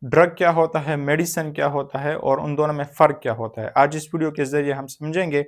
Drug क्या होता है, मेडिसिन क्या होता है और उन दोनों में फ़र्क क्या होता है? आज इस वीडियो के ज़रिए हम समझेंगे,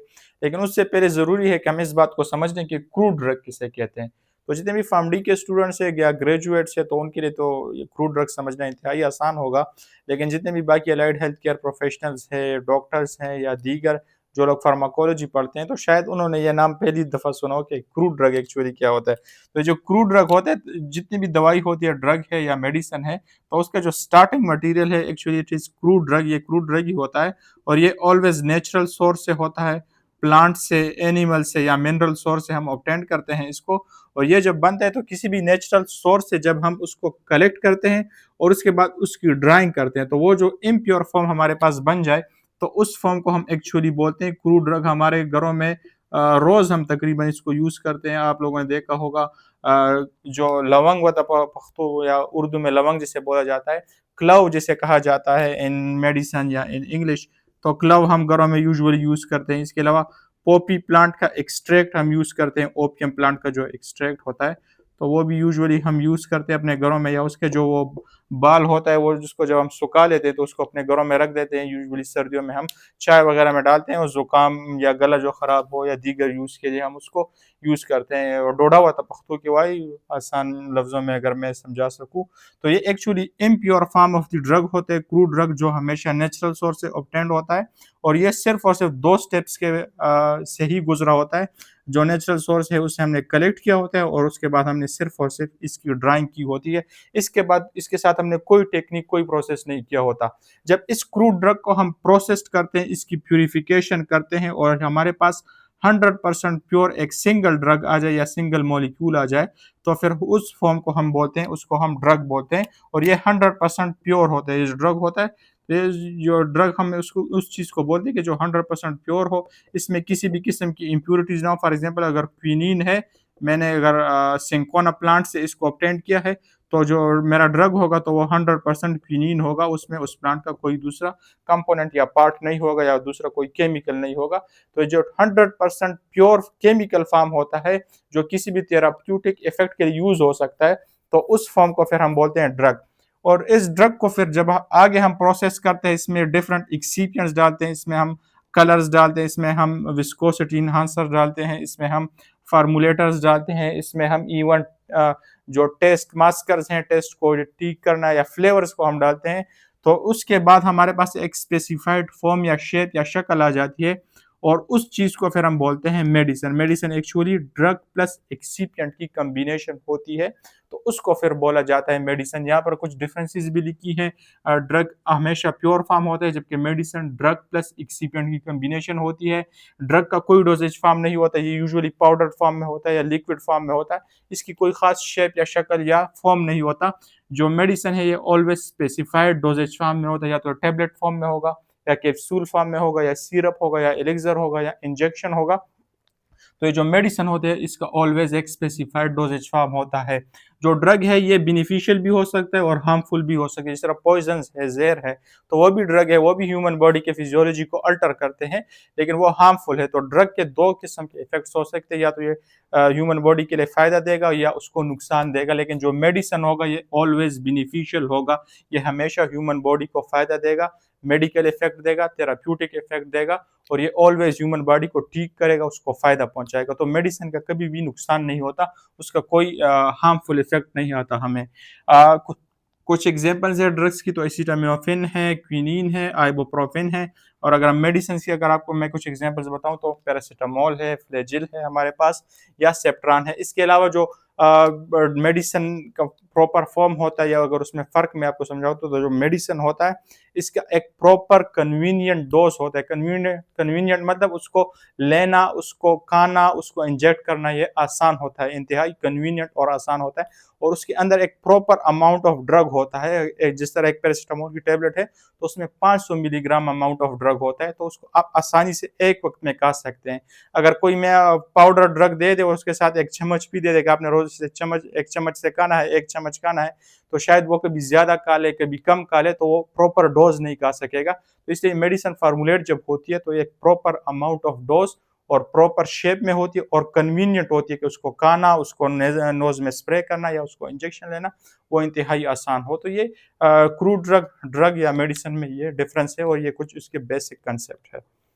लेकिन उससे पहले ज़रूरी है कि हम इस बात को समझ लें कि क्रूड ड्रग किसे कहते हैं। तो जितने भी फार्म-डी के स्टूडेंट्स हैं या ग्रेजुएट्स हैं, तो उनके लिए तो ये क्रूड ड्रग समझना इंतहाई आसान होगा। लेकिन जितने भी बाकी अलाइड हेल्थ केयर प्रोफेशनल्स हैं, डॉक्टर्स हैं या दीगर जो लोग फार्माकोलॉजी पढ़ते हैं, तो शायद उन्होंने ये नाम पहली दफ़ा सुना हो कि क्रूड ड्रग एक्चुअली क्या होता है। तो जो क्रूड ड्रग होता है, जितनी भी दवाई होती है, ड्रग है या मेडिसिन है, तो उसका जो स्टार्टिंग मटेरियल है actually it is crude drug, ये क्रूड ड्रग ही होता है और ये ऑलवेज़ नेचुरल सोर्स से होता है, प्लांट से, एनिमल से या मिनरल सोर्स से हम ऑब्टेन करते हैं इसको। और ये जब बनता है तो किसी भी नेचुरल सोर्स से जब हम उसको कलेक्ट करते हैं और उसके बाद उसकी ड्राइंग करते हैं, तो वो जो इम्प्योर फॉर्म हमारे पास बन जाए, तो उस फॉर्म को हम एक्चुअली बोलते हैं क्रूड ड्रग। हमारे घरों में रोज़ हम तकरीबन इसको यूज़ करते हैं। आप लोगों ने देखा होगा जो लवंग होता है, पख्तो या उर्दू में लवंग जिसे बोला जाता है, क्लव जिसे कहा जाता है इन मेडिसिन या इन इंग्लिश, तो क्लव हम घरों में यूजुअली यूज़ करते हैं। इसके अलावा पॉपी प्लांट का एक्सट्रैक्ट हम यूज़ करते हैं, ओपियम प्लांट का जो एक्सट्रैक्ट होता है, तो वो भी यूजुअली हम यूज़ करते हैं अपने घरों में। या उसके जो वो बाल होता है, वो जिसको जब हम सुखा लेते हैं, तो उसको अपने घरों में रख देते हैं। यूजुअली सर्दियों में हम चाय वगैरह में डालते हैं और ज़ुकाम या गला जो ख़राब हो या दीगर यूज़ के लिए हम उसको यूज़ करते हैं। और डोडा हुआ था पख्तों के वाई आसान लफ्ज़ों में अगर मैं समझा सकूँ, तो ये actually impure form of the drug होते हैं, क्रूड ड्रग जो हमेशा नेचुरल सोर्स से ऑब्टेन्ड होता है और ये सिर्फ़ और सिर्फ़ 2 स्टेप्स के से ही गुज़रा होता है। जो नेचुरल सोर्स है उसे हमने कलेक्ट किया होता है और उसके बाद हमने सिर्फ़ और सिर्फ़ इसकी ड्राइंग की होती है। इसके बाद इसके साथ हमने कोई टेक्निक, कोई प्रोसेस नहीं किया होता। जब इस क्रूड ड्रग को हम प्रोसेस्ड करते हैं, इसकी प्यूरिफिकेशन करते हैं और हमारे पास 100% प्योर एक सिंगल ड्रग आ जाए या सिंगल मॉलिक्यूल आ जाए, तो फिर उस फॉर्म को हम बोलते हैं, उसको हम ड्रग बोलते हैं और ये 100% प्योर होता है। ये जो ड्रग होता है, ये जो ड्रग हम उसको उस चीज़ को बोलते हैं कि जो 100% प्योर हो, इसमें किसी भी किस्म की इम्प्यूरिटीज़ ना हो। फॉर एग्ज़ाम्पल अगर क्विनीन है, मैंने अगर सिंकोना प्लांट से इसको ऑब्टेन किया है, तो जो मेरा ड्रग होगा तो वो 100% क्विनीन होगा, उसमें उस प्लांट का कोई दूसरा कंपोनेंट या पार्ट नहीं होगा या दूसरा कोई केमिकल नहीं होगा। तो जो 100% प्योर केमिकल फॉर्म होता है, जो किसी भी थेराप्यूटिक इफ़ेक्ट के लिए यूज़ हो सकता है, तो उस फॉर्म को फिर हम बोलते हैं ड्रग। और इस ड्रग को फिर जब आगे हम प्रोसेस करते हैं, इसमें डिफरेंट एक्सिपिएंट्स डालते हैं, इसमें हम कलर्स डालते हैं, इसमें हम विस्कोसिटी एनहांसर डालते हैं, इसमें हम फार्मूलेटर्स डालते हैं, इसमें हम इवन जो टेस्ट मास्कर्स हैं, टेस्ट को ठीक करना या फ्लेवर्स को हम डालते हैं। तो उसके बाद हमारे पास एक स्पेसिफाइड फॉर्म या शेप या शक्ल आ जाती है और उस चीज़ को फिर हम बोलते हैं medicine. Medicine actually drug plus excipient की कॉम्बिनेशन होती है, तो उसको फिर बोला जाता है मेडिसिन। यहाँ पर कुछ डिफरेंसेस भी लिखी हैं। ड्रग हमेशा प्योर फॉर्म होता है, जबकि मेडिसिन ड्रग प्लस एक्सिपिएंट की कॉम्बिनेशन होती है। ड्रग का कोई डोजेज फॉर्म नहीं होता, ये यूजुअली पाउडर फॉर्म में होता है या लिक्विड फॉर्म में होता है। इसकी कोई खास शेप या शक्ल या फॉर्म नहीं होता। जो मेडिसिन है ये ऑलवेज स्पेसिफाइड डोजेज फॉर्म में होता है, या तो टेबलेट फॉर्म में होगा या कैप्सूल फॉर्म में होगा या सिरप होगा या एलिक्सर होगा या इंजेक्शन होगा। तो ये जो मेडिसिन होते हैं इसका ऑलवेज एक स्पेसिफाइड डोजेज फॉर्म होता है। जो ड्रग है ये बेनिफिशियल भी हो सकता है और हार्मफुल भी हो सकता है। जिस तरह पॉइजन है, जहर है, तो वो भी ड्रग है, वो भी ह्यूमन बॉडी के फिजियोलॉजी को अल्टर करते हैं, लेकिन वो हार्मफुल है। तो ड्रग के दो किस्म के इफेक्ट्स हो सकते हैं, या तो ये ह्यूमन बॉडी के लिए फायदा देगा या उसको नुकसान देगा। लेकिन जो मेडिसिन होगा ये ऑलवेज बेनिफिशियल होगा, ये हमेशा ह्यूमन बॉडी को फायदा देगा, मेडिकल इफेक्ट देगा, थेराप्यूटिक इफेक्ट देगा और ये ऑलवेज ह्यूमन बॉडी को ठीक करेगा, उसको फायदा पहुंचाएगा। तो मेडिसिन का कभी भी नुकसान नहीं होता, उसका कोई हार्मफुल इफेक्ट नहीं आता हमें। कुछ एग्जांपल्स है ड्रग्स की, तो एसिटामिनोफेन है, क्विनीन है, आइबुप्रोफेन है। और अगर मेडिसिन की अगर आपको मैं कुछ एग्जांपल्स बताऊं, तो पैरासीटामोल है, फ्लेजिल है हमारे पास, या सेप्ट्रान है। इसके अलावा जो मेडिसिन का प्रॉपर फॉर्म होता है, या अगर उसमें फ़र्क मैं आपको समझाऊँ, तो जो मेडिसिन होता है इसका एक प्रॉपर कन्वीनिएंट डोज होता है। कन्वीनिएंट मतलब उसको लेना, उसको खाना, उसको इंजेक्ट करना ये आसान होता है, इंतहाई कन्वीनिएंट और आसान होता है। और उसके अंदर एक प्रॉपर अमाउंट ऑफ ड्रग होता है। जिस तरह एक पैरासिटामोल की टेबलेट है, तो उसमें 500 मिलीग्राम अमाउंट ऑफ ड्रग होता है, तो उसको आप आसानी से एक वक्त में खा सकते हैं। अगर कोई मैं पाउडर ड्रग दे दे और उसके साथ एक चम्मच भी दे दे कि आपने रोज से एक चम्मच से खाना है, एक चम्मच खाना है, तो शायद वो कभी ज्यादा खा ले, कभी कम खा ले, तो वो प्रॉपर डोज नहीं खा सकेगा। तो इसलिए मेडिसिन फार्मूलेट जब होती है, तो एक प्रॉपर अमाउंट ऑफ डोज और प्रॉपर शेप में होती है और कन्वीनियंट होती है कि उसको खाना, उसको नोज में स्प्रे करना या उसको इंजेक्शन लेना वो इंतहाई आसान हो। तो ये क्रूड ड्रग या मेडिसिन में ये डिफरेंस है और ये कुछ इसके बेसिक कंसेप्ट है।